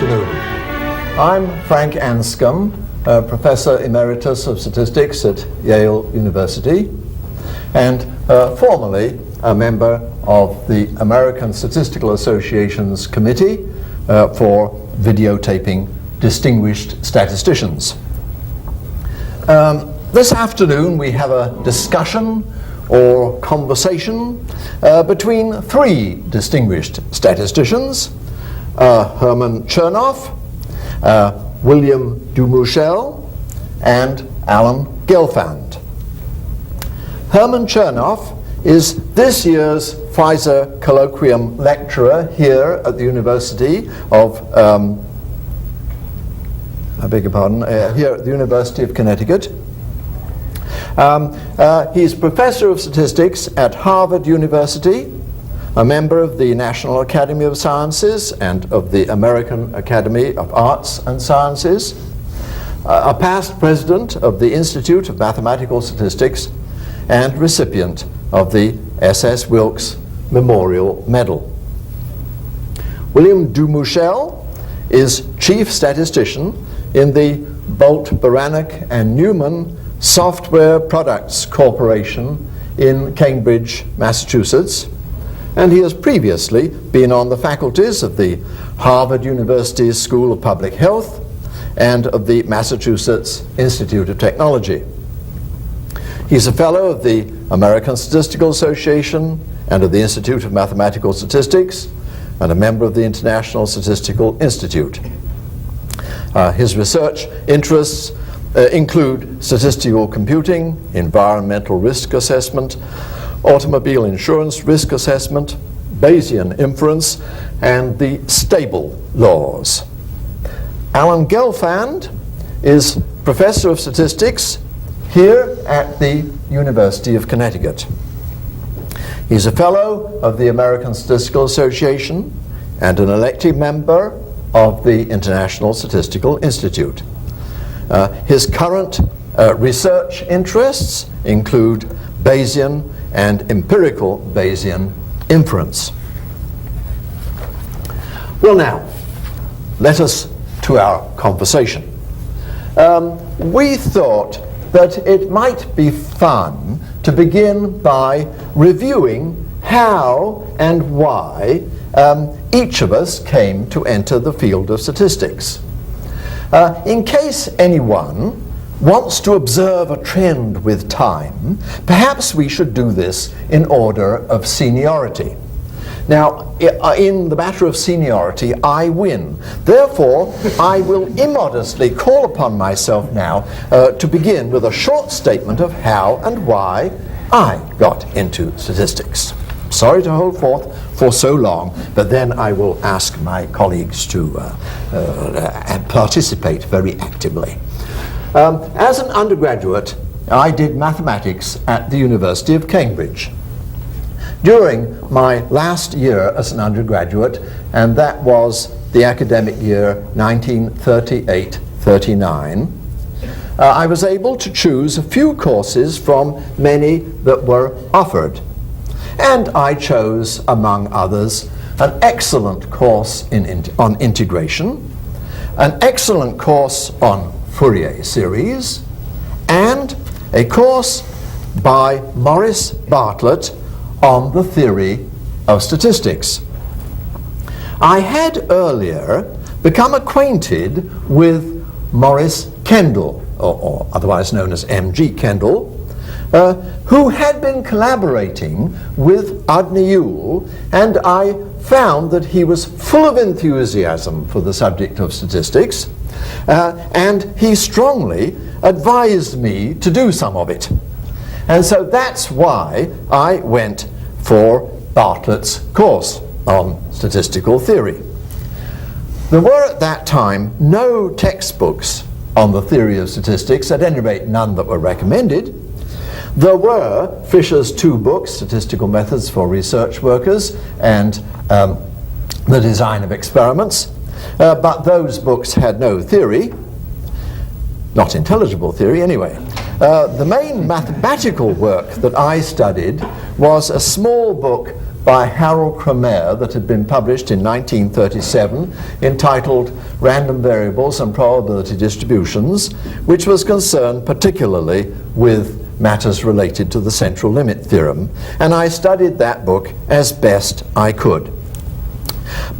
afternoon. I'm Frank Anscombe, Professor Emeritus of Statistics at Yale University, and formerly a member of the American Statistical Association's Committee for Videotaping Distinguished Statisticians. This afternoon we have a discussion or conversation between three distinguished statisticians, Herman Chernoff, William Dumouchel, and Alan Gelfand. Herman Chernoff is this year's Pfizer Colloquium Lecturer here at the University of, here at the University of Connecticut. He's Professor of Statistics at Harvard University, a member of the National Academy of Sciences and of the American Academy of Arts and Sciences, a past president of the Institute of Mathematical Statistics, and recipient of the S.S. Wilkes Memorial Medal. William Dumouchel is chief statistician in the Bolt, Beranek and Newman Software Products Corporation in Cambridge, Massachusetts, and he has previously been on the faculties of the Harvard University School of Public Health and of the Massachusetts Institute of Technology. He's a fellow of the American Statistical Association and of the Institute of Mathematical Statistics and a member of the International Statistical Institute. His research interests include statistical computing, environmental risk assessment, automobile insurance risk assessment, Bayesian inference, and the stable laws. Alan Gelfand is Professor of Statistics here at the University of Connecticut. He's a fellow of the American Statistical Association and an elected member of the International Statistical Institute. His current research interests include Bayesian and empirical Bayesian inference. Well, now, let us to our conversation. We thought that it might be fun to begin by reviewing how and why each of us came to enter the field of statistics. In case anyone wants to observe a trend with time, perhaps we should do this in order of seniority. Now, in the matter of seniority, I win. Therefore, I will immodestly call upon myself now to begin with a short statement of how and why I got into statistics. Sorry to hold forth for so long, but then I will ask my colleagues to participate very actively. As an undergraduate, I did mathematics at the University of Cambridge. During my last year as an undergraduate, and that was the academic year 1938-39, I was able to choose a few courses from many that were offered. And I chose, among others, an excellent course on integration, an excellent course on Fourier series, and a course by Maurice Bartlett on the theory of statistics. I had earlier become acquainted with Maurice Kendall, or otherwise known as M.G. Kendall, who had been collaborating with Udny Yule, and I found that he was full of enthusiasm for the subject of statistics, and he strongly advised me to do some of it. And so that's why I went for Bartlett's course on statistical theory. There were at that time no textbooks on the theory of statistics, at any rate none that were recommended. There were Fisher's two books, Statistical Methods for Research Workers and The Design of Experiments, but those books had no theory, not intelligible theory anyway. The main mathematical work that I studied was a small book by Harold Kremer that had been published in 1937, entitled Random Variables and Probability Distributions, which was concerned particularly with matters related to the central limit theorem, and I studied that book as best I could.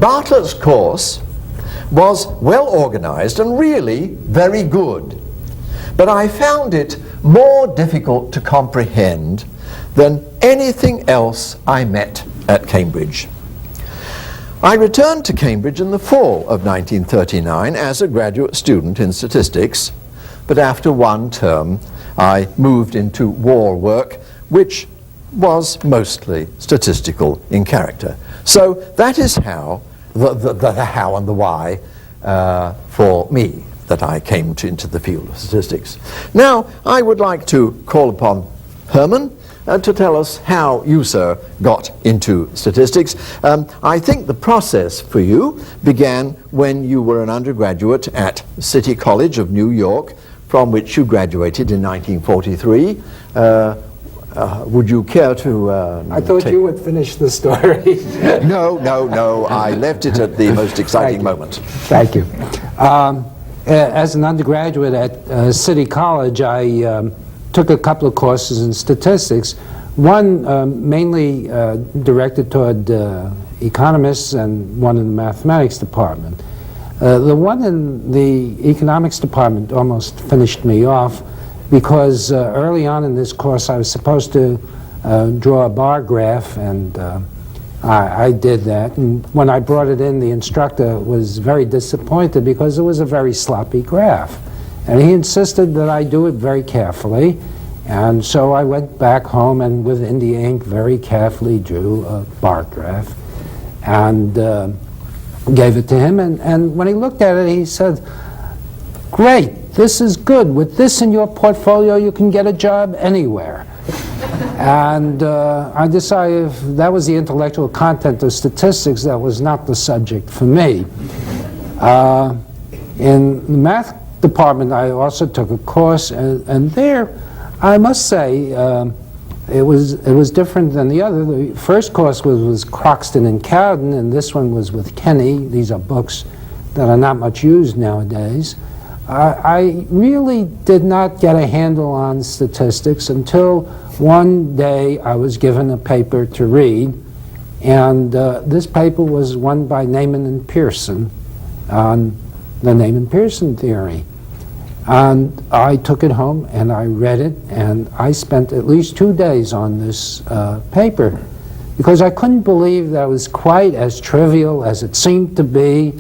Bartlett's course was well organized and really very good, but I found it more difficult to comprehend than anything else I met at Cambridge. I returned to Cambridge in the fall of 1939 as a graduate student in statistics, but after one term I moved into war work, which was mostly statistical in character. So that is how, the how and the why for me that I came into the field of statistics. Now I would like to call upon Herman to tell us how you, sir, got into statistics. I think the process for you began when you were an undergraduate at City College of New York, from which you graduated in 1943. Would you care to... I thought you would finish the story. No. I left it at the most exciting moment. Thank you. As an undergraduate at City College, I took a couple of courses in statistics. One mainly directed toward economists and one in the mathematics department. The one in the economics department almost finished me off because early on in this course I was supposed to draw a bar graph, and I did that. And when I brought it in, the instructor was very disappointed because it was a very sloppy graph. And he insisted that I do it very carefully. And so I went back home and with India ink very carefully drew a bar graph and gave it to him. And when he looked at it, he said, "Great, this is good. With this in your portfolio, you can get a job anywhere." And I decided if that was the intellectual content of statistics, that was not the subject for me. In the math department, I also took a course, and there, I must say, it was different than the other. The first course was Croxton and Cowden, and this one was with Kenny. These are books that are not much used nowadays. I really did not get a handle on statistics until one day I was given a paper to read, and this paper was one by Neyman and Pearson on the Neyman-Pearson theory. And I took it home and I read it, and I spent at least 2 days on this paper because I couldn't believe that it was quite as trivial as it seemed to be.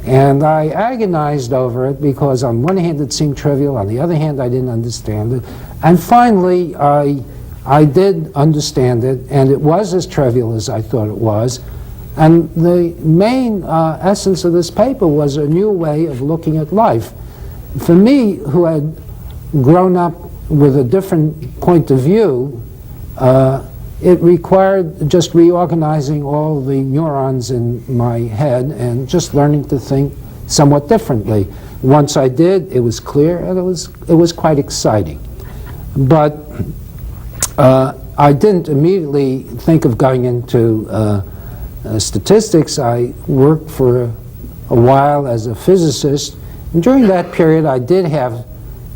And I agonized over it because on one hand it seemed trivial, on the other hand I didn't understand it. And finally I did understand it, and it was as trivial as I thought it was. And the main essence of this paper was a new way of looking at life. For me, who had grown up with a different point of view, it required just reorganizing all the neurons in my head and just learning to think somewhat differently. Once I did, it was clear, and it was quite exciting. But I didn't immediately think of going into statistics. I worked for a while as a physicist, and during that period I did have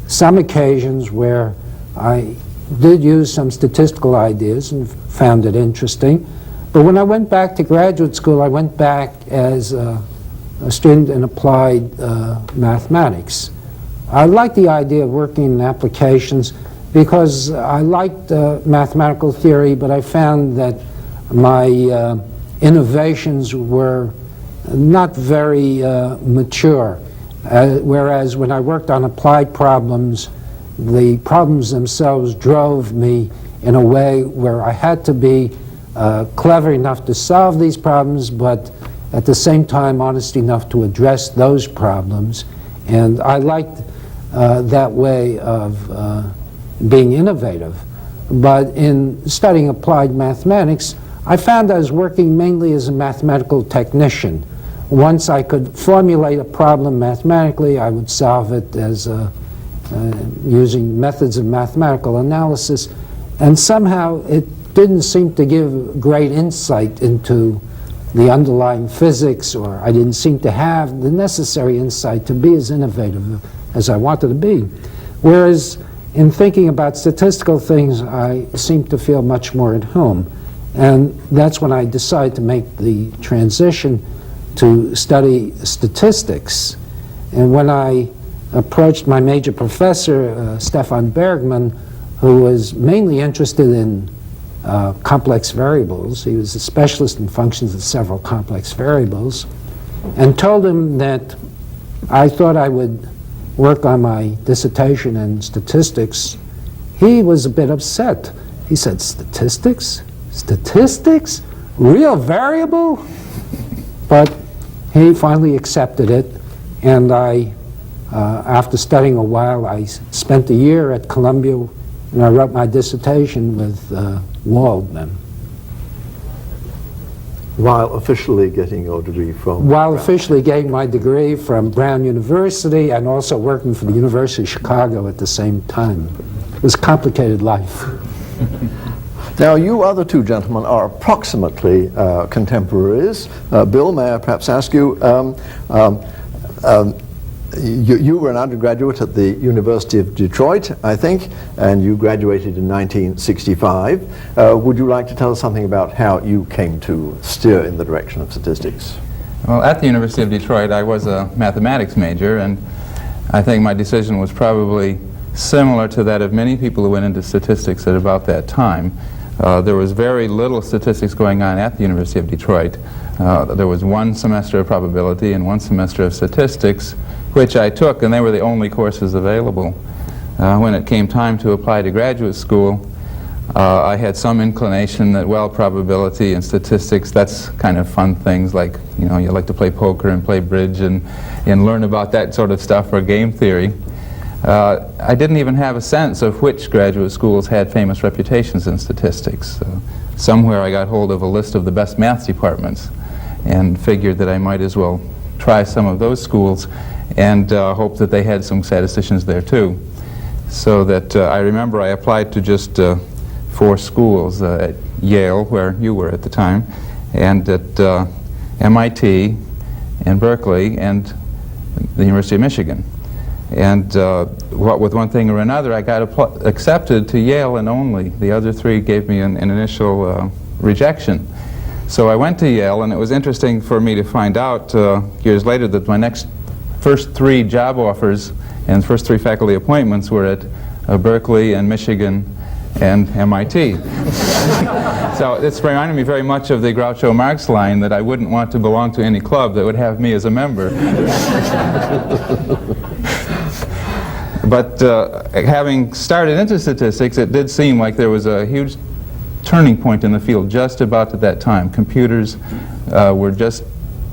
some occasions where I did use some statistical ideas and found it interesting. But when I went back to graduate school, I went back as a student in applied mathematics. I liked the idea of working in applications because I liked mathematical theory, but I found that my innovations were not very mature. Whereas when I worked on applied problems, the problems themselves drove me in a way where I had to be clever enough to solve these problems, but at the same time honest enough to address those problems. And I liked that way of being innovative. But in studying applied mathematics, I found I was working mainly as a mathematical technician. Once I could formulate a problem mathematically, I would solve it as using methods of mathematical analysis, and somehow it didn't seem to give great insight into the underlying physics, or I didn't seem to have the necessary insight to be as innovative as I wanted to be. Whereas in thinking about statistical things, I seemed to feel much more at home. And that's when I decided to make the transition to study statistics. And when I approached my major professor, Stefan Bergman, who was mainly interested in complex variables, he was a specialist in functions of several complex variables, and told him that I thought I would work on my dissertation in statistics, he was a bit upset. He said, "Statistics? Statistics? Real variable?" But he finally accepted it, and after studying a while, I spent a year at Columbia, and I wrote my dissertation with Waldman. While officially getting your degree from? While officially getting my degree from Brown University and also working for the University of Chicago at the same time. It was a complicated life. Now, you other two gentlemen are approximately contemporaries. Bill, may I perhaps ask you, you were an undergraduate at the University of Detroit, I think, and you graduated in 1965. Would you like to tell us something about how you came to steer in the direction of statistics? Well, at the University of Detroit, I was a mathematics major, and I think my decision was probably similar to that of many people who went into statistics at about that time. There was very little statistics going on at the University of Detroit. There was one semester of probability and one semester of statistics, which I took, and they were the only courses available. When it came time to apply to graduate school, I had some inclination that, well, probability and statistics, that's kind of fun things, like, you know, you like to play poker and play bridge and learn about that sort of stuff, or game theory. I didn't even have a sense of which graduate schools had famous reputations in statistics. Somewhere I got hold of a list of the best math departments and figured that I might as well try some of those schools and hope that they had some statisticians there too. So that I remember I applied to just 4 schools, at Yale, where you were at the time, and at MIT, and Berkeley, and the University of Michigan. And what with one thing or another, I got accepted to Yale and only. The other 3 gave me an initial rejection. So I went to Yale, and it was interesting for me to find out years later that my first 3 job offers and first 3 faculty appointments were at Berkeley and Michigan and MIT. So it's reminded me very much of the Groucho Marx line that I wouldn't want to belong to any club that would have me as a member. But having started into statistics, it did seem like there was a huge turning point in the field just about at that time. Computers were just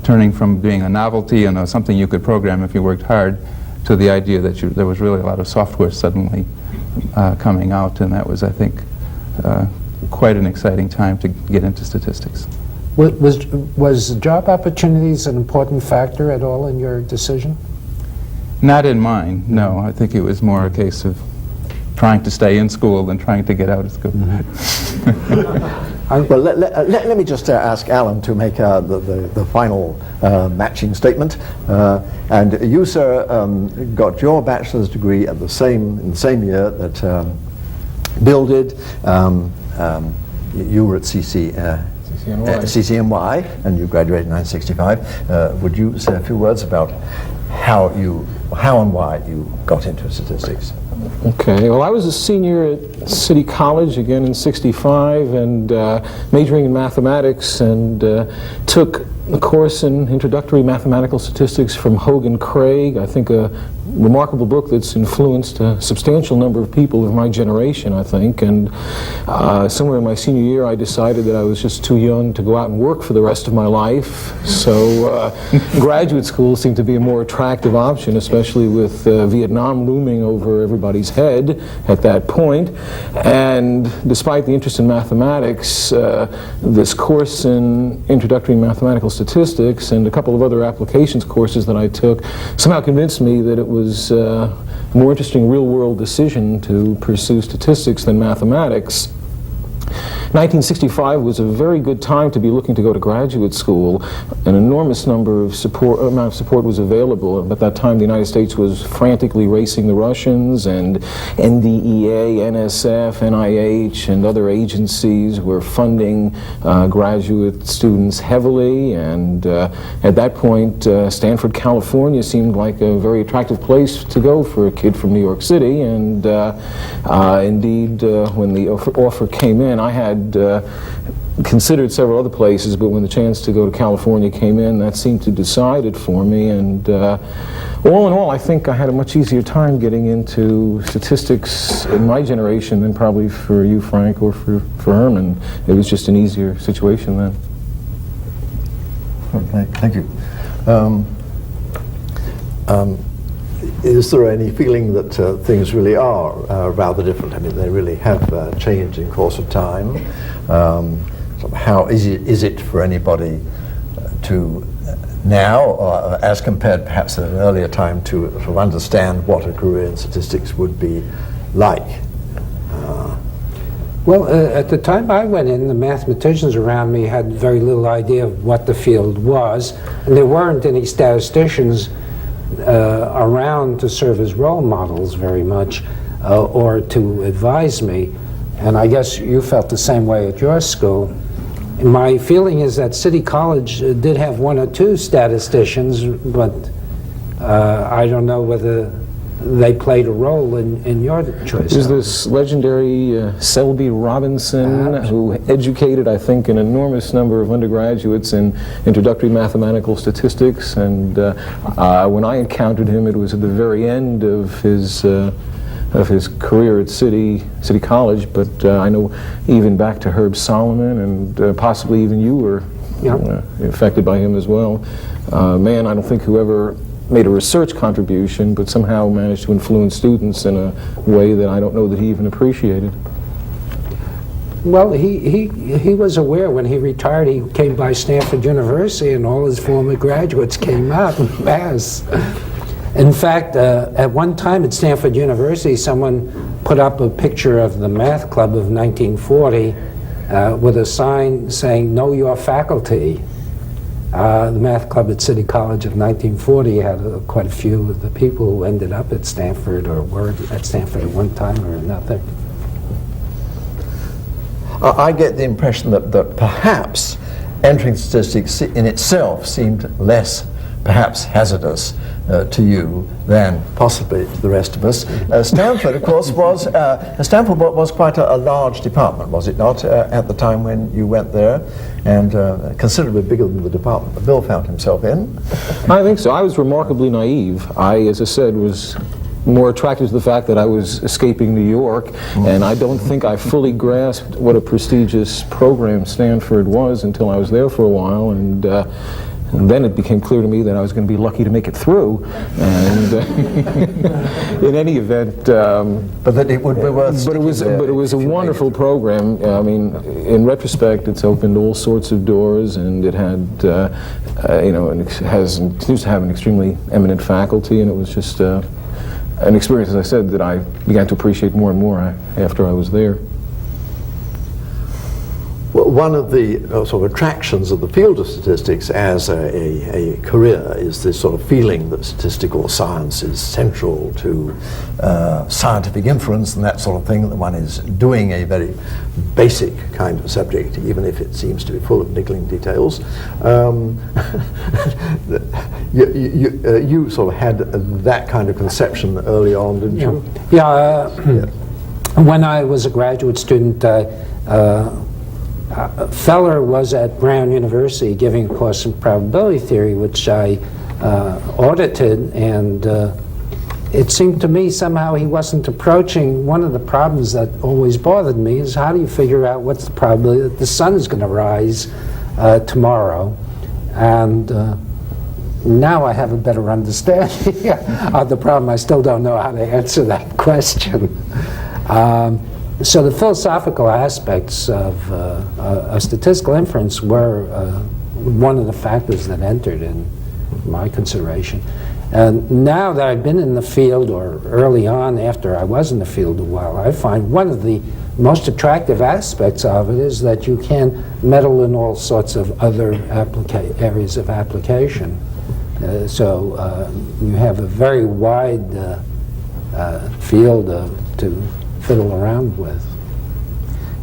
turning from being a novelty and something you could program if you worked hard to the idea that there was really a lot of software suddenly coming out, and that was, I think, quite an exciting time to get into statistics. Was job opportunities an important factor at all in your decision? Not in mine, no. I think it was more a case of trying to stay in school than trying to get out of school. Well, let me just ask Alan to make the final matching statement. And you, sir, got your bachelor's degree at in the same year that Bill did. You were at CCNY, and you graduated in 1965. Would you say a few words about how and why you got into statistics? Okay, well, I was a senior at City College, again in '65, and majoring in mathematics, and took a course in introductory mathematical statistics from Hogan Craig. I think a remarkable book that's influenced a substantial number of people of my generation, I think. And somewhere in my senior year, I decided that I was just too young to go out and work for the rest of my life. So graduate school seemed to be a more attractive option, especially with Vietnam looming over everybody's head at that point. And despite the interest in mathematics, this course in introductory mathematical statistics and a couple of other applications courses that I took somehow convinced me that it was a more interesting real-world decision to pursue statistics than mathematics. 1965 was a very good time to be looking to go to graduate school. An enormous amount of support was available. At that time, the United States was frantically racing the Russians, and NDEA, NSF, NIH, and other agencies were funding graduate students heavily. And at that point, Stanford, California seemed like a very attractive place to go for a kid from New York City. And indeed, when the offer came in, I had considered several other places, but when the chance to go to California came in, that seemed to decide it for me. And all in all, I think I had a much easier time getting into statistics in my generation than probably for you, Frank, or for Herman. It was just an easier situation then. Thank you. Is there any feeling that things really are rather different? I mean, they really have changed in course of time. So how is it for anybody to now, as compared perhaps at an earlier time, to sort of understand what a career in statistics would be like? Well, at the time I went in, the mathematicians around me had very little idea of what the field was, and there weren't any statisticians around to serve as role models very much, or to advise me. And I guess you felt the same way at your school. And my feeling is that City College did have one or two statisticians, but I don't know whether they played a role in your choice. There's this legendary Selby Robinson, who educated, I think, an enormous number of undergraduates in introductory mathematical statistics. And when I encountered him, it was at the very end of his career at City College. But I know even back to Herb Solomon, and possibly even you were affected by him as well. Man, I don't think whoever made a research contribution, but somehow managed to influence students in a way that I don't know that he even appreciated. Well, he was aware when he retired. He came by Stanford University, and all his former graduates came out en masse. In fact, at one time at Stanford University, someone put up a picture of the math club of 1940 with a sign saying, "Know your faculty." The math club at City College of 1940 had quite a few of the people who ended up at Stanford or were at Stanford at one time or another. I get the impression that perhaps entering statistics in itself seemed less perhaps hazardous to you than possibly to the rest of us. Stanford, of course, was quite a large department, was it not, at the time when you went there, and considerably bigger than the department that Bill found himself in? I think so. I was remarkably naive. I, as I said, was more attracted to the fact that I was escaping New York, and I don't think I fully grasped what a prestigious program Stanford was until I was there for a while, and then it became clear to me that I was going to be lucky to make it through. And in any event, but that it would be worth. But it was a wonderful program. I mean, in retrospect, it's opened all sorts of doors, and it had, continues to have an extremely eminent faculty, and it was just an experience, as I said, that I began to appreciate more and more after I was there. Well, one of the sort of attractions of the field of statistics as a career is this sort of feeling that statistical science is central to scientific inference and that sort of thing, that one is doing a very basic kind of subject, even if it seems to be full of niggling details. You sort of had that kind of conception early on, didn't you? Yeah. When I was a graduate student, Feller was at Brown University giving a course in probability theory, which I audited, and it seemed to me somehow he wasn't approaching one of the problems that always bothered me, is how do you figure out what's the probability that the sun is going to rise tomorrow? And now I have a better understanding of the problem. I still don't know how to answer that question. So the philosophical aspects of statistical inference were one of the factors that entered in my consideration. And now that I've been in the field, or early on after I was in the field a while, I find one of the most attractive aspects of it is that you can meddle in all sorts of other areas of application. So you have a very wide field to fiddle around with.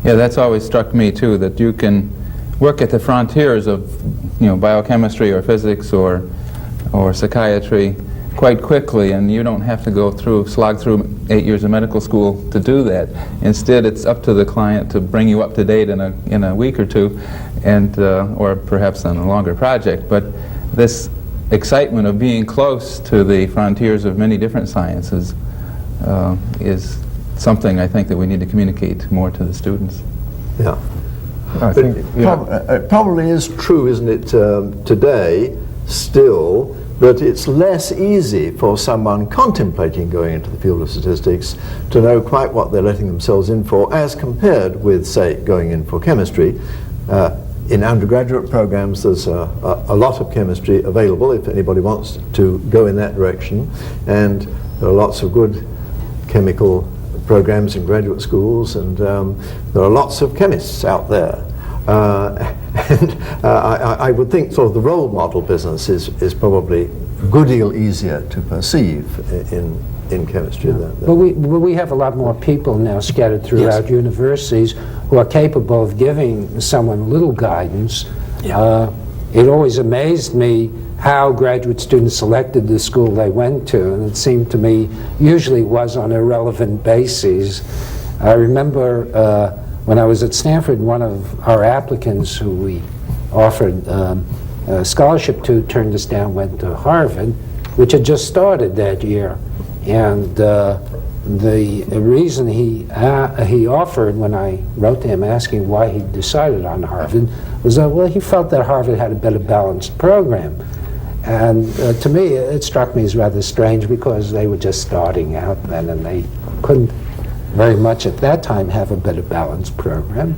Yeah, that's always struck me too, that you can work at the frontiers of, biochemistry or physics or psychiatry quite quickly, and you don't have to slog through 8 years of medical school to do that. Instead, it's up to the client to bring you up to date in a week or two, and or perhaps on a longer project. But this excitement of being close to the frontiers of many different sciences is something I think that we need to communicate more to the students. Yeah. I think, it probably is true, isn't it, today, still, that it's less easy for someone contemplating going into the field of statistics to know quite what they're letting themselves in for, as compared with, say, going in for chemistry. In undergraduate programs, there's a lot of chemistry available if anybody wants to go in that direction, and there are lots of good chemical programs in graduate schools, and there are lots of chemists out there. I would think sort of the role model business is probably a good deal easier to perceive in chemistry than But we have a lot more people now scattered throughout universities who are capable of giving someone little guidance. Yeah. It always amazed me how graduate students selected the school they went to, and it seemed to me usually was on irrelevant bases. I remember when I was at Stanford, one of our applicants who we offered a scholarship to turned us down, went to Harvard, which had just started that year. And the reason he offered, when I wrote to him asking why he decided on Harvard, was that, well, he felt that Harvard had a better balanced program. And to me, it struck me as rather strange, because they were just starting out then, and they couldn't very much at that time have a better balanced program.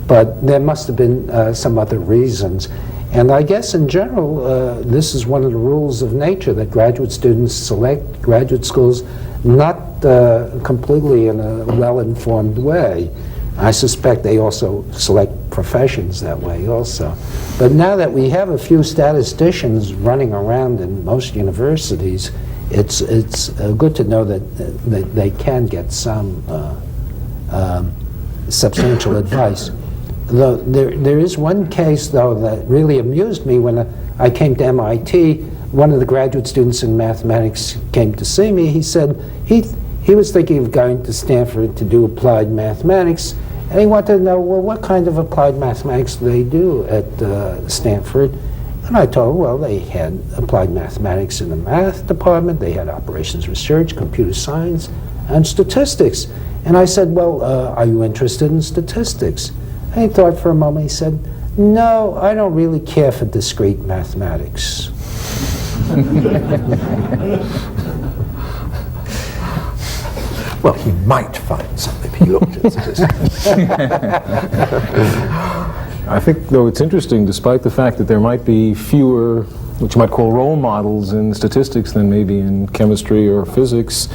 But there must have been some other reasons. And I guess in general, this is one of the rules of nature, that graduate students select graduate schools not completely in a well-informed way. I suspect they also select professions that way also. But now that we have a few statisticians running around in most universities, it's good to know that they can get some substantial advice. Though there is one case, though, that really amused me. When I came to MIT, one of the graduate students in mathematics came to see me. He said he was thinking of going to Stanford to do applied mathematics, and he wanted to know, well, what kind of applied mathematics do they do at Stanford? And I told him, well, they had applied mathematics in the math department, they had operations research, computer science, and statistics. And I said, well, are you interested in statistics? And he thought for a moment. He said, no, I don't really care for discrete mathematics. Well, he might find something if he looked at statistics. I think, though, it's interesting, despite the fact that there might be fewer, what you might call role models in statistics than maybe in chemistry or physics,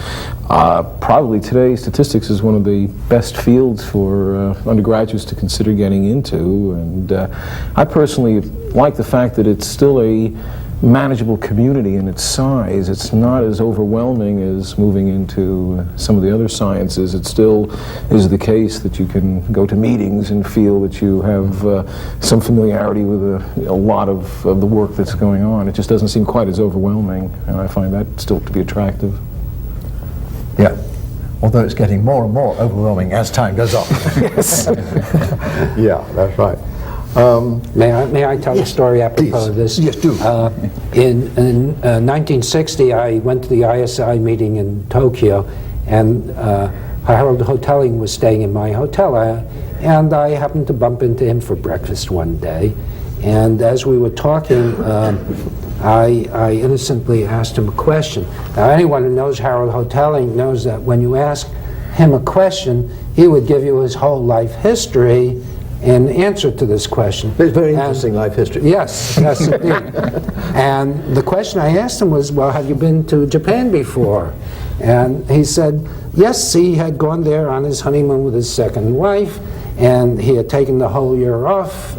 probably today statistics is one of the best fields for undergraduates to consider getting into. And I personally like the fact that it's still a manageable community in its size. It's not as overwhelming as moving into some of the other sciences. It still is the case that you can go to meetings and feel that you have some familiarity with a lot of the work that's going on. It just doesn't seem quite as overwhelming, and I find that still to be attractive. Yeah, although it's getting more and more overwhelming as time goes on. Yes. Yeah, that's right. May I tell a story apropos of this? Yes, do. In 1960, I went to the ISI meeting in Tokyo, and Harold Hotelling was staying in my hotel, and I happened to bump into him for breakfast one day. And as we were talking, I innocently asked him a question. Now, anyone who knows Harold Hotelling knows that when you ask him a question, he would give you his whole life history in answer to this question. It's very interesting life history. Yes, yes, indeed. And the question I asked him was, well, have you been to Japan before? And he said, yes, he had gone there on his honeymoon with his second wife, and he had taken the whole year off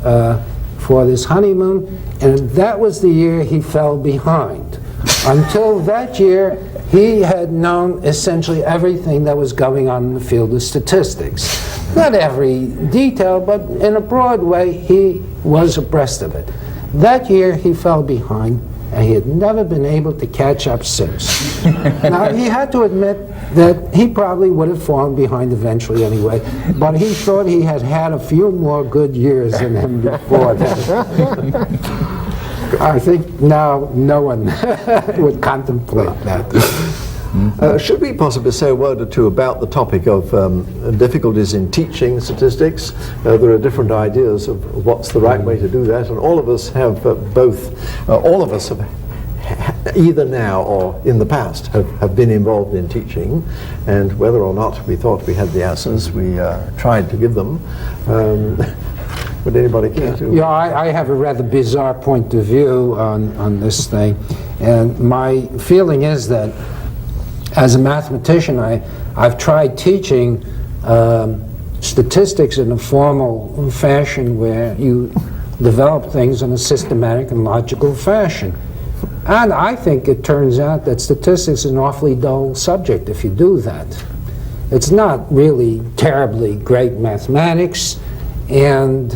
for this honeymoon, and that was the year he fell behind. Until that year, he had known essentially everything that was going on in the field of statistics. Not every detail, but in a broad way, he was abreast of it. That year, he fell behind, and he had never been able to catch up since. Now, he had to admit that he probably would have fallen behind eventually anyway, but he thought he had had a few more good years in him before that. I think now no one would contemplate that. Should we possibly say a word or two about the topic of difficulties in teaching statistics? There are different ideas of what's the right way to do that, and all of us have all of us have either now or in the past have been involved in teaching, and whether or not we thought we had the answers, we tried to give them. Would anybody care to? Yeah, I have a rather bizarre point of view on this thing, and my feeling is that as a mathematician, I've tried teaching statistics in a formal fashion where you develop things in a systematic and logical fashion. And I think it turns out that statistics is an awfully dull subject if you do that. It's not really terribly great mathematics, and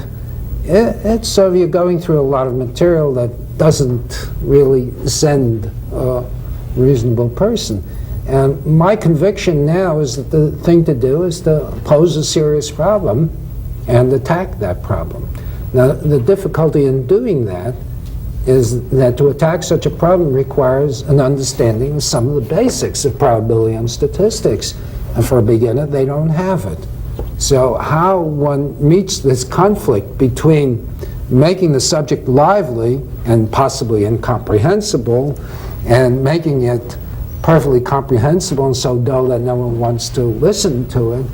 it's so you're going through a lot of material that doesn't really send a reasonable person. And my conviction now is that the thing to do is to pose a serious problem and attack that problem. Now, the difficulty in doing that is that to attack such a problem requires an understanding of some of the basics of probability and statistics. And for a beginner, they don't have it. So how one meets this conflict between making the subject lively and possibly incomprehensible and making it perfectly comprehensible and so dull that no one wants to listen to it,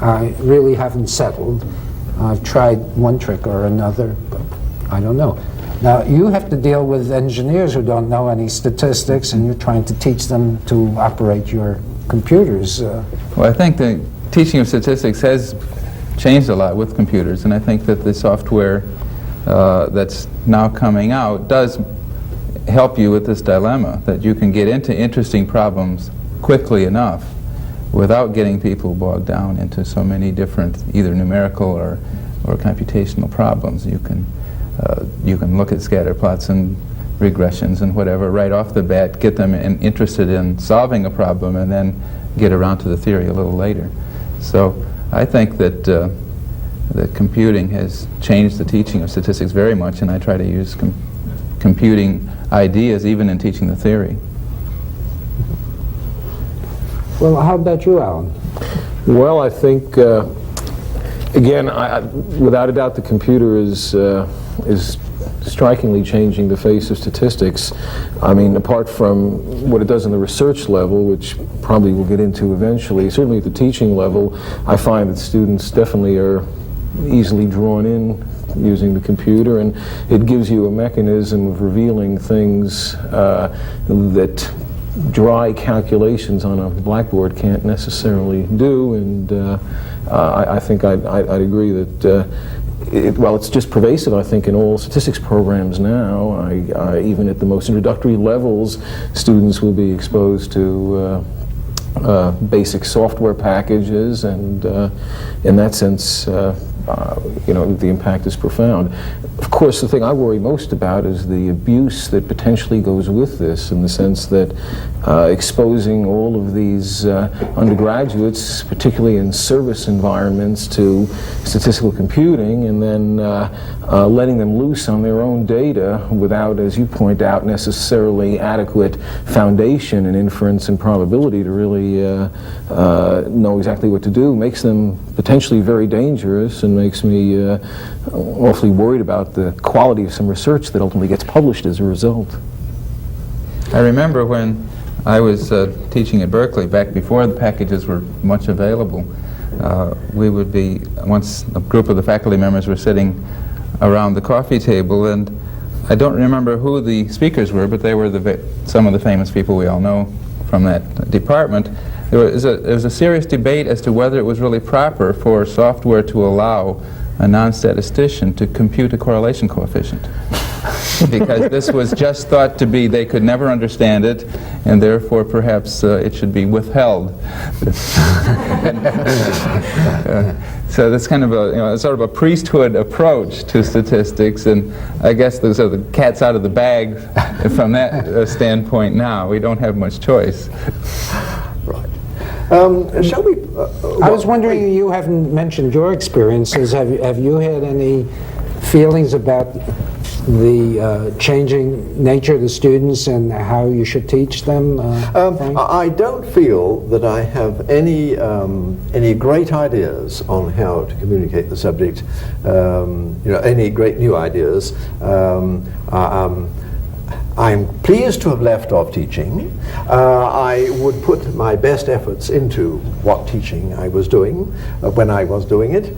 I really haven't settled. I've tried one trick or another, but I don't know. Now, you have to deal with engineers who don't know any statistics, and you're trying to teach them to operate your computers. Well, I think the teaching of statistics has changed a lot with computers, and I think that the software that's now coming out does help you with this dilemma, that you can get into interesting problems quickly enough without getting people bogged down into so many different either numerical or computational problems. You can look at scatter plots and regressions and whatever right off the bat, get them interested in solving a problem, and then get around to the theory a little later. So I think that that computing has changed the teaching of statistics very much, and I try to use computing ideas even in teaching the theory. Well, how about you, Alan? Well, I think, again, without a doubt, the computer is strikingly changing the face of statistics. I mean, apart from what it does in the research level, which probably we'll get into eventually, certainly at the teaching level, I find that students definitely are easily drawn in using the computer, and it gives you a mechanism of revealing things that dry calculations on a blackboard can't necessarily do, and I think I'd agree that well, it's just pervasive, I think, in all statistics programs now. Even at the most introductory levels, students will be exposed to basic software packages, and in that sense, you know, the impact is profound. Of course, the thing I worry most about is the abuse that potentially goes with this, in the sense that exposing all of these undergraduates, particularly in service environments, to statistical computing, and then letting them loose on their own data without, as you point out, necessarily adequate foundation in inference and probability to really know exactly what to do, makes them potentially very dangerous, and makes me awfully worried about the quality of some research that ultimately gets published as a result. I remember when I was teaching at Berkeley, back before the packages were much available, we would be, once a group of the faculty members were sitting around the coffee table, and I don't remember who the speakers were, but they were some of the famous people we all know from that department. there was a serious debate as to whether it was really proper for software to allow a non-statistician to compute a correlation coefficient. Because this was just thought to be, they could never understand it, and therefore perhaps it should be withheld. So that's kind of a sort of a priesthood approach to statistics, and I guess the cat's out of the bag from that standpoint now. We don't have much choice. Right. Shall we? I was wondering, you haven't mentioned your experiences. Have you had any feelings about the changing nature of the students and how you should teach them? Frank? I don't feel that I have any great ideas on how to communicate the subject. Any great new ideas. I'm pleased to have left off teaching. I would put my best efforts into what teaching I was doing when I was doing it.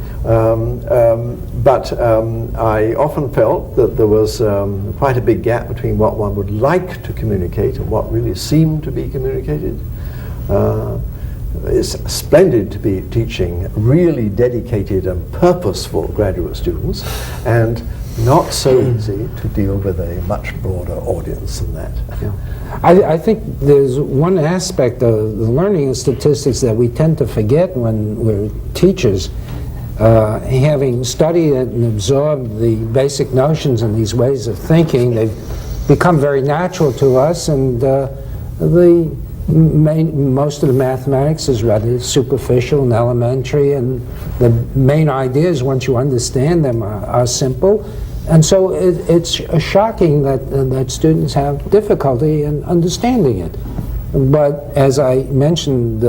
But I often felt that there was quite a big gap between what one would like to communicate and what really seemed to be communicated. It's splendid to be teaching really dedicated and purposeful graduate students, and not so easy to deal with a much broader audience than that. Yeah. I think there's one aspect of the learning of statistics that we tend to forget when we're teachers. Having studied it and absorbed the basic notions and these ways of thinking, they've become very natural to us, and most of the mathematics is rather superficial and elementary, and the main ideas, once you understand them, are simple. And so it's shocking that students have difficulty in understanding it. But as I mentioned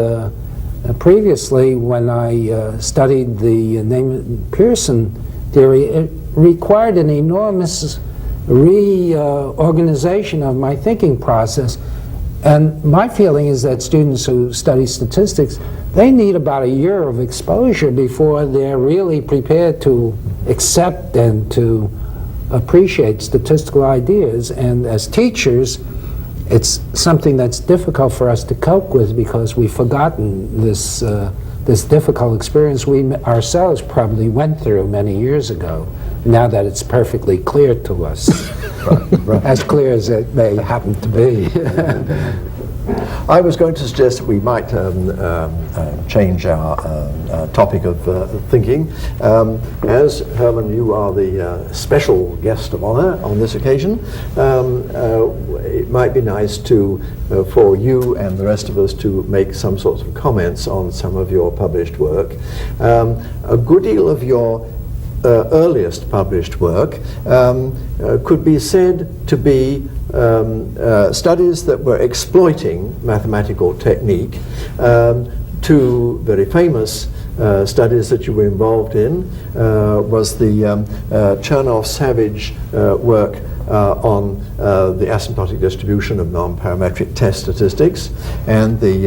previously, when I studied the Neyman-Pearson theory, it required an enormous reorganization of my thinking process. And my feeling is that students who study statistics, they need about a year of exposure before they're really prepared to accept and to appreciate statistical ideas. And as teachers, it's something that's difficult for us to cope with because we've forgotten this difficult experience we ourselves probably went through many years ago, now that it's perfectly clear to us. Right. As clear as it may happen to be. I was going to suggest that we might change our topic of thinking. As Herman, you are the special guest of honor on this occasion, it might be nice for you and the rest of us to make some sorts of comments on some of your published work. A good deal of your earliest published work could be said to be studies that were exploiting mathematical technique. Two very famous studies that you were involved in was the Chernoff-Savage work on the asymptotic distribution of non-parametric test statistics, and the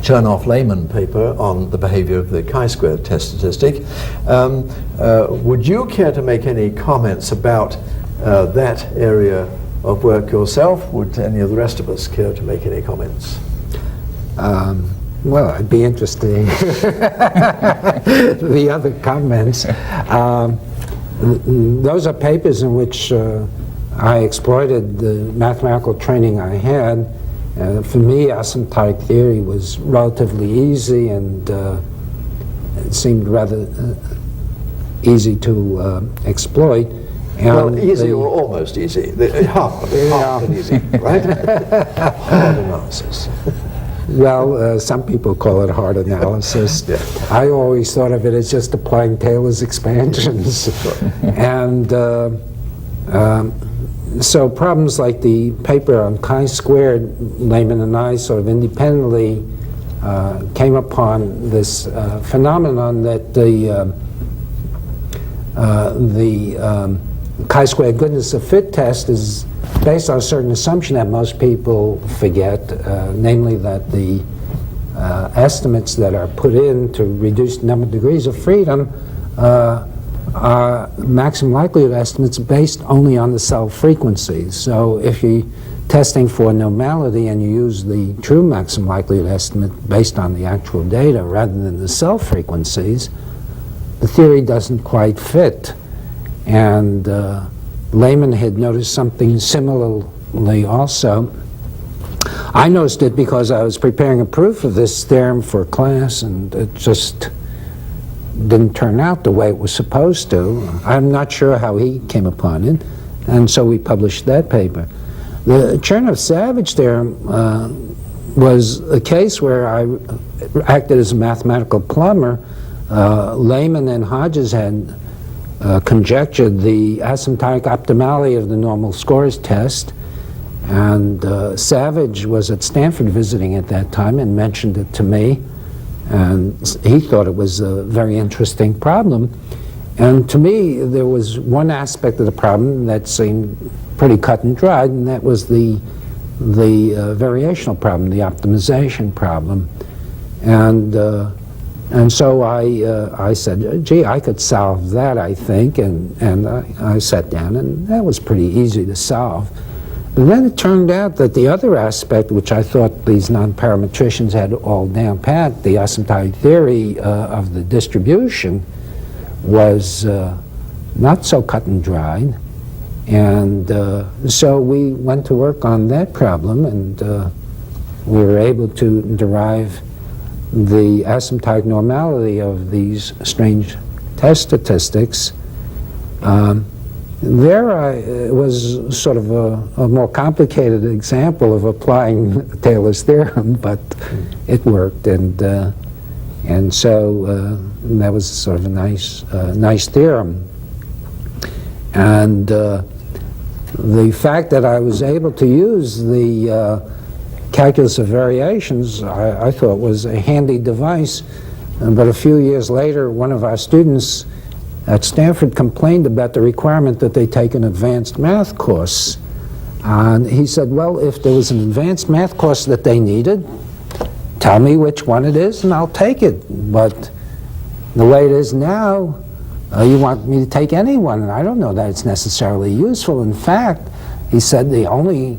Chernoff-Lehman paper on the behavior of the chi-squared test statistic. Would you care to make any comments about that area of work yourself? Would any of the rest of us care to make any comments? Well, I'd be interested in the other comments. Those are papers in which I exploited the mathematical training I had. For me, asymptotic theory was relatively easy, and it seemed rather easy to exploit. And well, easy or almost easy. Half and easy, right? Hard analysis. Well, some people call it hard analysis. Yeah. I always thought of it as just applying Taylor's expansions. And so problems like the paper on chi-squared, Lehman and I sort of independently came upon this phenomenon that the chi-squared goodness of fit test is based on a certain assumption that most people forget, namely that the estimates that are put in to reduce the number of degrees of freedom are maximum likelihood estimates based only on the cell frequencies. So if you testing for normality and you use the true maximum likelihood estimate based on the actual data rather than the cell frequencies, the theory doesn't quite fit. And Lehman had noticed something similarly also. I noticed it because I was preparing a proof of this theorem for class, and it just didn't turn out the way it was supposed to. I'm not sure how he came upon it, and so we published that paper. The Chernoff-Savage theorem was a case where I acted as a mathematical plumber. Lehman and Hodges had conjectured the asymptotic optimality of the normal scores test, and Savage was at Stanford visiting at that time and mentioned it to me, and he thought it was a very interesting problem. And to me, there was one aspect of the problem that seemed pretty cut and dried, and that was the variational problem, the optimization problem. And so I said, gee, I could solve that, I think, and I sat down, and that was pretty easy to solve. But then it turned out that the other aspect, which I thought these non-parametricians had all down pat, the asymptotic theory of the distribution, was not so cut and dried. And so we went to work on that problem, and we were able to derive the asymptotic normality of these strange test statistics. It was sort of a more complicated example of applying Taylor's theorem, but it worked, and so that was sort of a nice theorem. And the fact that I was able to use the calculus of variations, I thought was a handy device. But a few years later, one of our students at Stanford complained about the requirement that they take an advanced math course. And he said, well, if there was an advanced math course that they needed, tell me which one it is and I'll take it. But the way it is now, you want me to take any one, and I don't know that it's necessarily useful. In fact, he said the only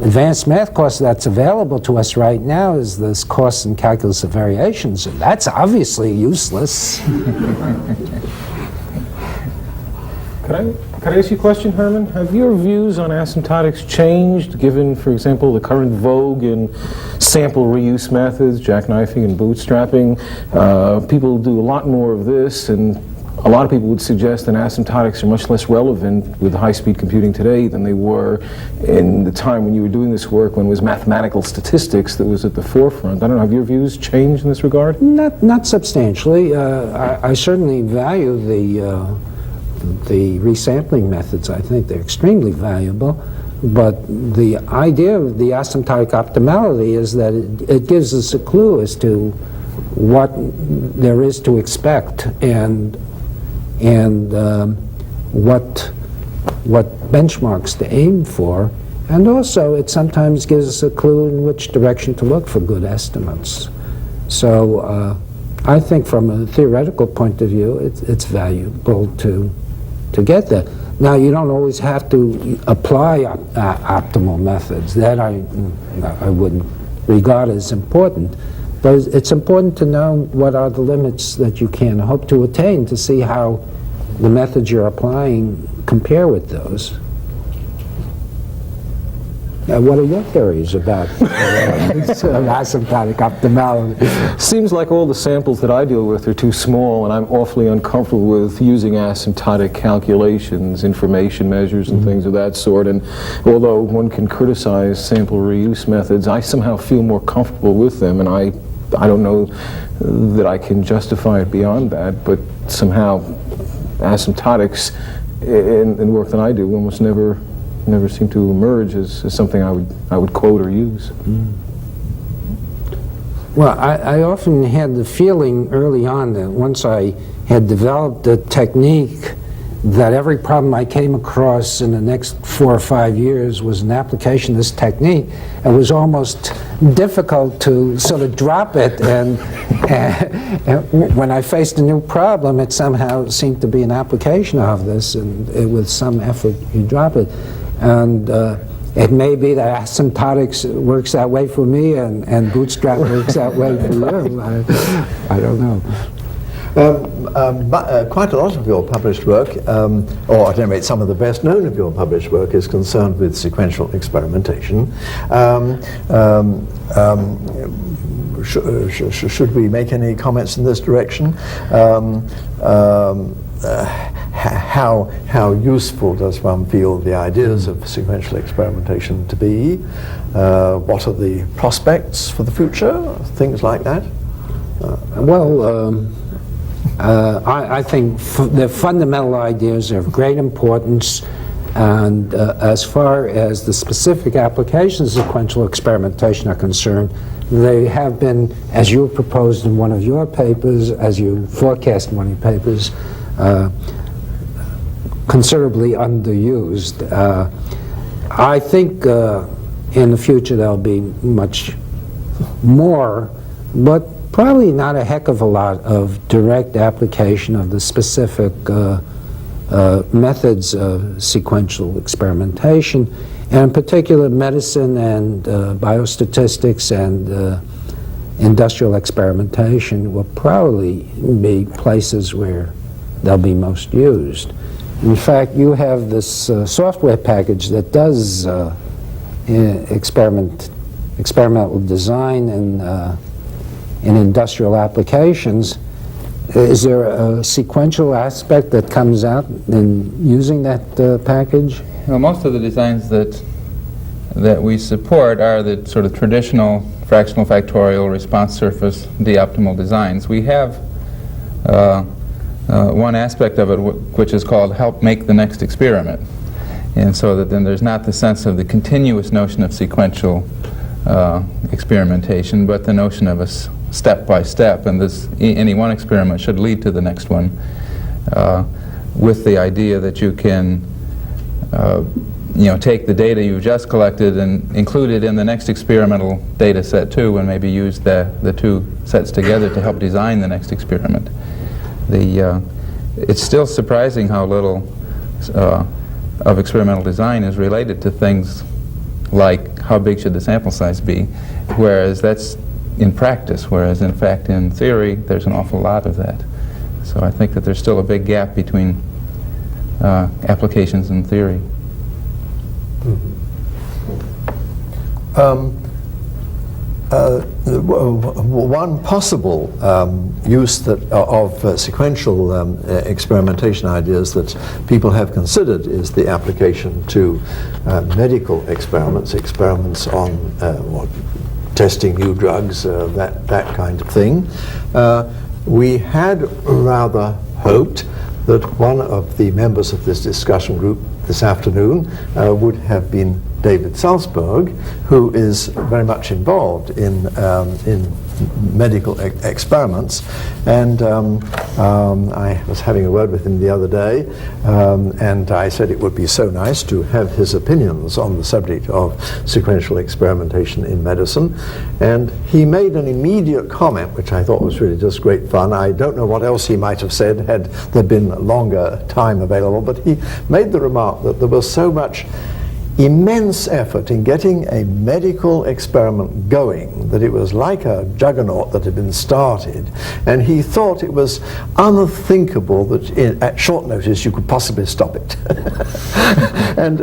advanced math course that's available to us right now is this course in calculus of variations, and that's obviously useless. Could I ask you a question, Herman? Have your views on asymptotics changed, given, for example, the current vogue in sample reuse methods, jackknifing and bootstrapping? People do a lot more of this, and a lot of people would suggest that asymptotics are much less relevant with high-speed computing today than they were in the time when you were doing this work, when it was mathematical statistics that was at the forefront. I don't know, have your views changed in this regard? Not substantially. I certainly value the resampling methods. I think they're extremely valuable. But the idea of the asymptotic optimality is that it gives us a clue as to what there is to expect and what benchmarks to aim for, and also it sometimes gives us a clue in which direction to look for good estimates. So I think from a theoretical point of view, it's valuable to get that. Now, you don't always have to apply optimal methods. That I wouldn't regard as important. But it's important to know what are the limits that you can hope to attain to see how the methods you're applying compare with those. What are your theories about asymptotic optimality? Seems like all the samples that I deal with are too small, and I'm awfully uncomfortable with using asymptotic calculations, information measures, and things of that sort. And although one can criticize sample reuse methods, I somehow feel more comfortable with them, and I don't know that I can justify it beyond that, but somehow asymptotics in work that I do almost never seem to emerge as something I would quote or use. Well, I often had the feeling early on that once I had developed a technique, that every problem I came across in the next 4 or 5 years was an application of this technique. It was almost difficult to sort of drop it, and when I faced a new problem, it somehow seemed to be an application of this, and with some effort you drop it. And It may be that asymptotics works that way for me and bootstrap works that way for you. I don't know. Quite a lot of your published work, or at any rate some of the best known of your published work, is concerned with sequential experimentation. Should we make any comments in this direction? How useful does one feel the ideas of sequential experimentation to be? What are the prospects for the future? Things like that? I think the fundamental ideas are of great importance, and as far as the specific applications of sequential experimentation are concerned, they have been, as you proposed in one of your papers, as you forecast in one of your papers, considerably underused. I think in the future there'll be much more, but probably not a heck of a lot of direct application of the specific methods of sequential experimentation, and in particular medicine and biostatistics and industrial experimentation will probably be places where they'll be most used. In fact, you have this software package that does experimental design in industrial applications. Is there a sequential aspect that comes out in using that package? Well, most of the designs that we support are the sort of traditional fractional factorial response surface d-optimal designs. We have one aspect of it which is called help make the next experiment, and so that then there's not the sense of the continuous notion of sequential experimentation, but the notion of a step by step, and any one experiment should lead to the next one, with the idea that you can take the data you've just collected and include it in the next experimental data set too, and maybe use the two sets together to help design the next experiment. It's still surprising how little of experimental design is related to things like how big should the sample size be, whereas that's in practice, whereas in fact in theory there's an awful lot of that. So I think that there's still a big gap between applications and theory. One possible use of sequential experimentation ideas that people have considered is the application to medical experiments on testing new drugs, that kind of thing. We had rather hoped that one of the members of this discussion group this afternoon would have been David Salzberg, who is very much involved in medical experiments, and I was having a word with him the other day, and I said it would be so nice to have his opinions on the subject of sequential experimentation in medicine, and he made an immediate comment which I thought was really just great fun. I don't know what else he might have said had there been longer time available, but he made the remark that there was so much immense effort in getting a medical experiment going that it was like a juggernaut that had been started, and he thought it was unthinkable that at short notice you could possibly stop it. And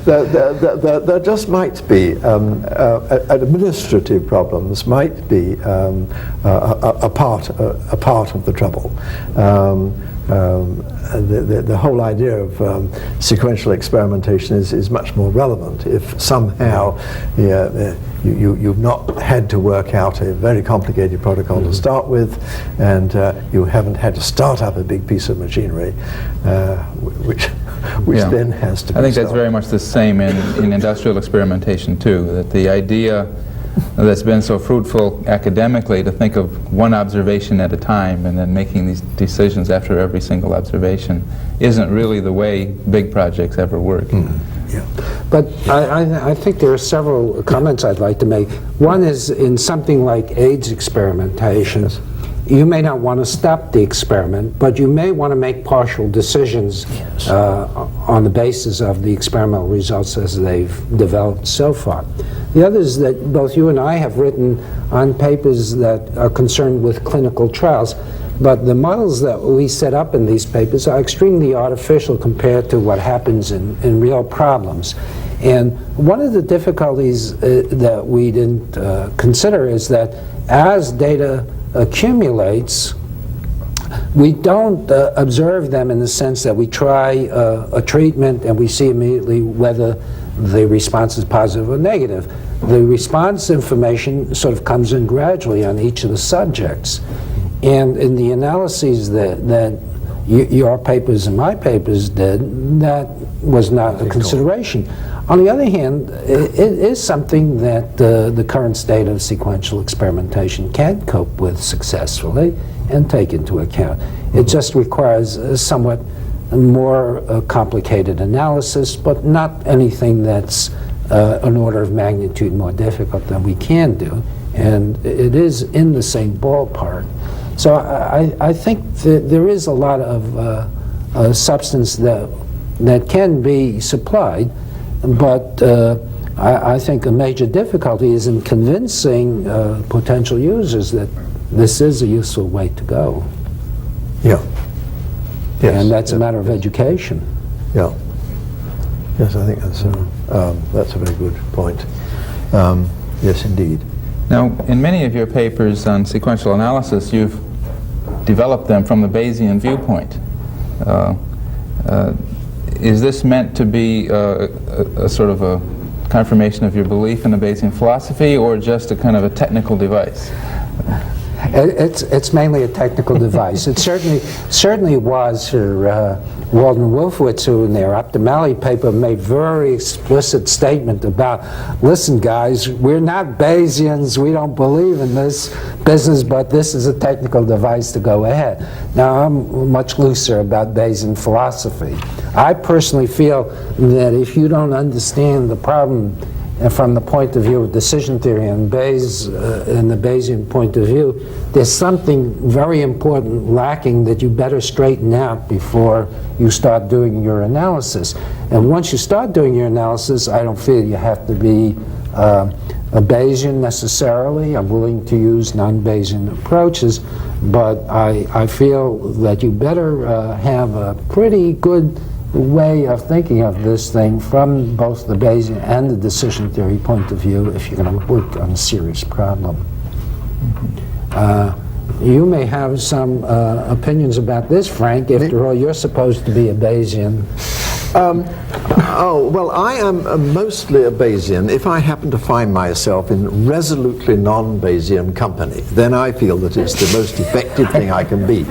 there just might be administrative problems might be a part of the trouble. The whole idea of sequential experimentation is much more relevant if somehow you've not had to work out a very complicated protocol to start with, and you haven't had to start up a big piece of machinery, which then has to be I think started. that's very much the same in industrial experimentation too, that the idea that's been so fruitful academically to think of one observation at a time and then making these decisions after every single observation isn't really the way big projects ever work. Yeah. But I think there are several comments I'd like to make. One is in something like AIDS experimentation. you may not want to stop the experiment, but you may want to make partial decisions on the basis of the experimental results as they've developed so far. The other is that both you and I have written on papers that are concerned with clinical trials, but the models that we set up in these papers are extremely artificial compared to what happens in real problems. And one of the difficulties that we didn't consider is that as data accumulates, we don't observe them in the sense that we try a treatment and we see immediately whether the response is positive or negative. The response information sort of comes in gradually on each of the subjects. And in the analyses that your papers and my papers did, that was not a consideration. On the other hand, it is something that the current state of sequential experimentation can cope with successfully and take into account. It just requires a somewhat more complicated analysis, but not anything that's an order of magnitude more difficult than we can do. And it is in the same ballpark. So I think that there is a lot of substance that can be supplied, but I think a major difficulty is in convincing potential users that this is a useful way to go. Yeah. Yes. And that's a matter of education. Yeah. Yes, I think that's a very good point. Yes, indeed. Now, in many of your papers on sequential analysis, you've developed them from the Bayesian viewpoint. Is this meant to be a sort of a confirmation of your belief in the Bayesian philosophy, or just a kind of a technical device? It's mainly a technical device. It certainly was for Walden and Wolfowitz, who in their Optimally paper made very explicit statement about, listen guys, we're not Bayesians, we don't believe in this business, but this is a technical device to go ahead. Now I'm much looser about Bayesian philosophy. I personally feel that if you don't understand the problem from the point of view of decision theory and the Bayesian point of view, there's something very important lacking that you better straighten out before you start doing your analysis. And once you start doing your analysis, I don't feel you have to be a Bayesian necessarily. I'm willing to use non-Bayesian approaches, but I feel that you better have a pretty good way of thinking of this thing from both the Bayesian and the decision theory point of view if you're going to work on a serious problem. You may have some opinions about this, Frank. After all, you're supposed to be a Bayesian. Oh, well, I am mostly a Bayesian. If I happen to find myself in resolutely non-Bayesian company, then I feel that it's the most effective thing I can be.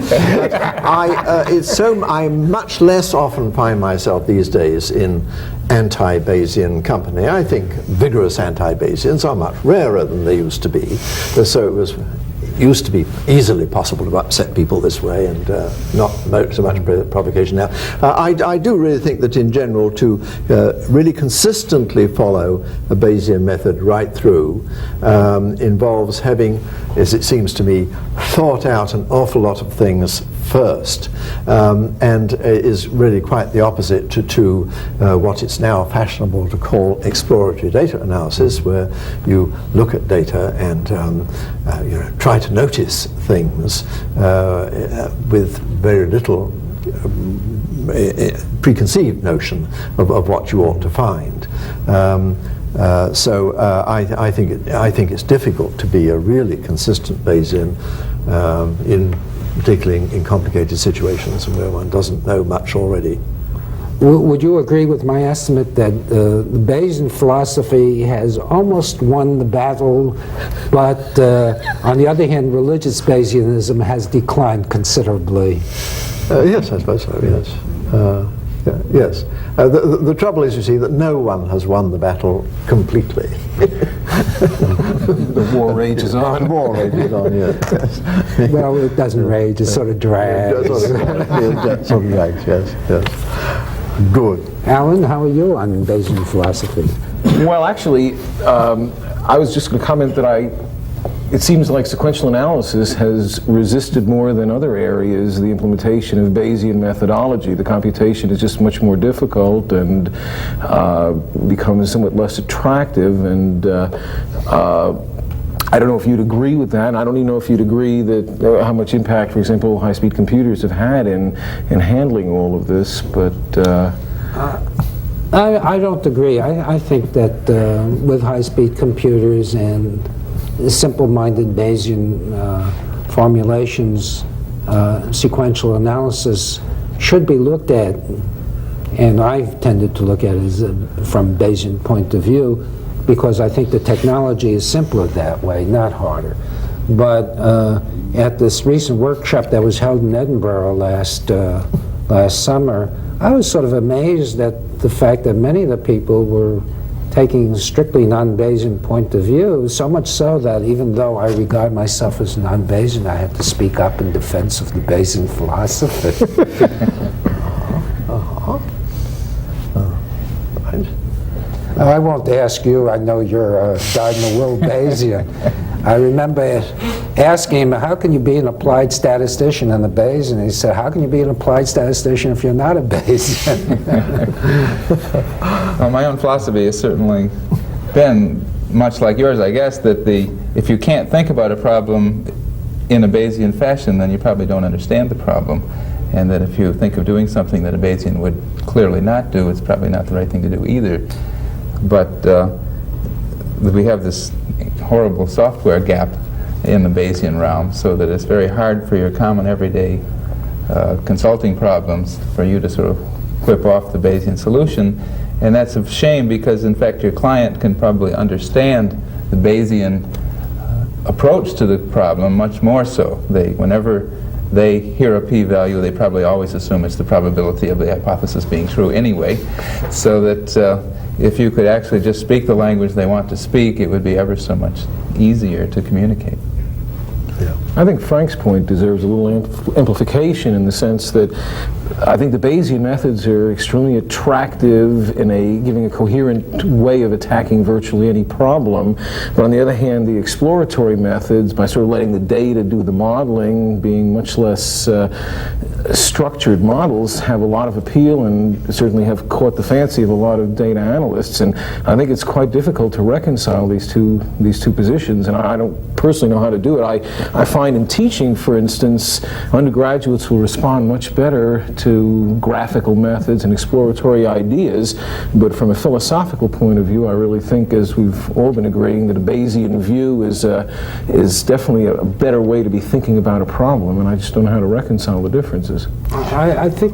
I much less often find myself these days in anti-Bayesian company. I think vigorous anti-Bayesians are much rarer than they used to be. So it used to be easily possible to upset people this way, and not so much provocation now. I do really think that in general to really consistently follow a Bayesian method right through involves having, as it seems to me, thought out an awful lot of things first, and is really quite the opposite to what it's now fashionable to call exploratory data analysis, where you look at data and try to notice things with very little preconceived notion of what you ought to find. So I think it's difficult to be a really consistent Bayesian particularly in complicated situations and where one doesn't know much already. Would you agree with my estimate that the Bayesian philosophy has almost won the battle, but on the other hand, religious Bayesianism has declined considerably? Yes, I suppose so, yes. Yes. The trouble is, you see, that no one has won the battle completely. The war rages on. The war rages on, yes. Well, it doesn't rage, it sort of drags. It sort of drags, yes. Good. Alan, how are you on Bayesian philosophy? Well, actually, I was just going to comment that I it seems like sequential analysis has resisted more than other areas the implementation of Bayesian methodology. The computation is just much more difficult and becomes somewhat less attractive, and I don't know if you'd agree with that. I don't even know if you'd agree that how much impact, for example, high-speed computers have had in handling all of this, but I don't agree. I think that with high-speed computers and simple-minded Bayesian formulations, sequential analysis should be looked at, and I've tended to look at it from Bayesian point of view, because I think the technology is simpler that way, not harder. But at this recent workshop that was held in Edinburgh last summer, I was sort of amazed at the fact that many of the people were taking a strictly non-Bayesian point of view, so much so that even though I regard myself as non-Bayesian, I had to speak up in defense of the Bayesian philosophy. I won't ask you, I know you're a dyed-in-the-wool Bayesian. I remember asking him, how can you be an applied statistician and a Bayesian? He said, how can you be an applied statistician if you're not a Bayesian? Well, my own philosophy has certainly been much like yours, I guess, that if you can't think about a problem in a Bayesian fashion, then you probably don't understand the problem. And that if you think of doing something that a Bayesian would clearly not do, it's probably not the right thing to do either. But we have this horrible software gap in the Bayesian realm, so that it's very hard for your common everyday consulting problems for you to sort of whip off the Bayesian solution. And that's a shame, because in fact your client can probably understand the Bayesian approach to the problem much more so. Whenever they hear a p-value, they probably always assume it's the probability of the hypothesis being true anyway, so that if you could actually just speak the language they want to speak, it would be ever so much easier to communicate. Yeah. I think Frank's point deserves a little amplification, in the sense that I think the Bayesian methods are extremely attractive in giving a coherent way of attacking virtually any problem. But on the other hand, the exploratory methods, by sort of letting the data do the modeling, being much less structured models, have a lot of appeal and certainly have caught the fancy of a lot of data analysts. And I think it's quite difficult to reconcile these two positions, and I don't personally know how to do it. I find in teaching, for instance, undergraduates will respond much better to graphical methods and exploratory ideas, but from a philosophical point of view, I really think, as we've all been agreeing, that a Bayesian view is definitely a better way to be thinking about a problem, and I just don't know how to reconcile the differences. I think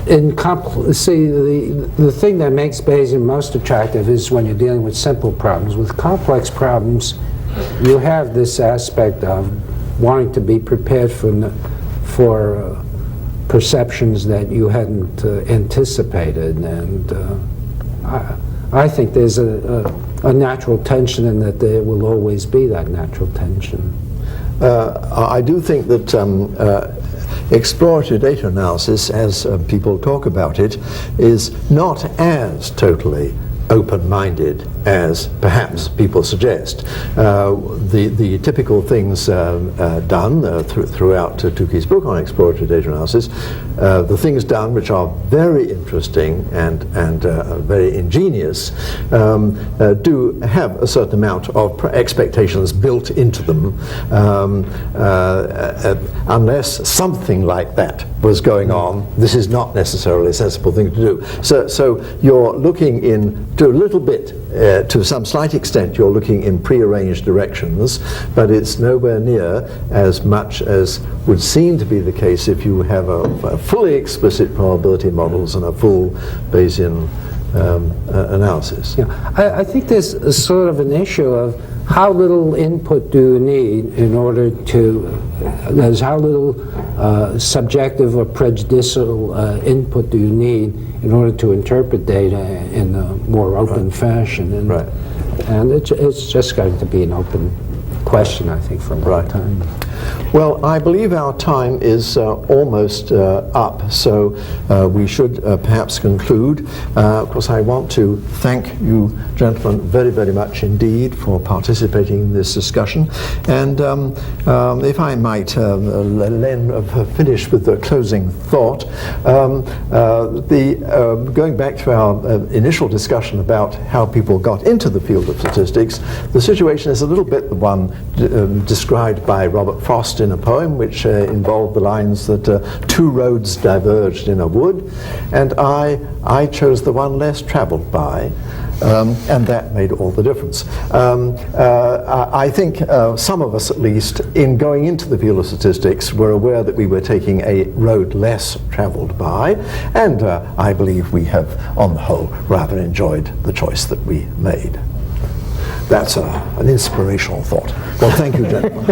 the thing that makes Bayesian most attractive is when you're dealing with simple problems. With complex problems, you have this aspect of wanting to be prepared for perceptions that you hadn't anticipated, and I think there's a natural tension, and that there will always be that natural tension. I do think that exploratory data analysis, as people talk about it, is not as totally open-minded as perhaps people suggest. The typical things done throughout Tukey's book on exploratory data analysis, the things done which are very interesting and very ingenious, do have a certain amount of expectations built into them, unless something like that was going on. This is not necessarily a sensible thing to do. So you're looking to a little bit, to some slight extent, you're looking in prearranged directions, but it's nowhere near as much as would seem to be the case if you have a fully explicit probability models and a full Bayesian analysis. Yeah, I think there's a sort of an issue of how little input do you need in order to, there's how little subjective or prejudicial input do you need in order to interpret data in a more open fashion. And, and it's just going to be an open question, I think, for a long time. Well, I believe our time is almost up, so we should perhaps conclude. Of course, I want to thank you, gentlemen, very, very much indeed for participating in this discussion. And if I might finish with the closing thought, going back to our initial discussion about how people got into the field of statistics, the situation is a little bit the one described by Robert Frost in a poem which involved the lines that two roads diverged in a wood, and I chose the one less traveled by, and that made all the difference. I think some of us, at least, in going into the field of statistics, were aware that we were taking a road less traveled by, and I believe we have, on the whole, rather enjoyed the choice that we made. That's an inspirational thought. Well, thank you, gentlemen.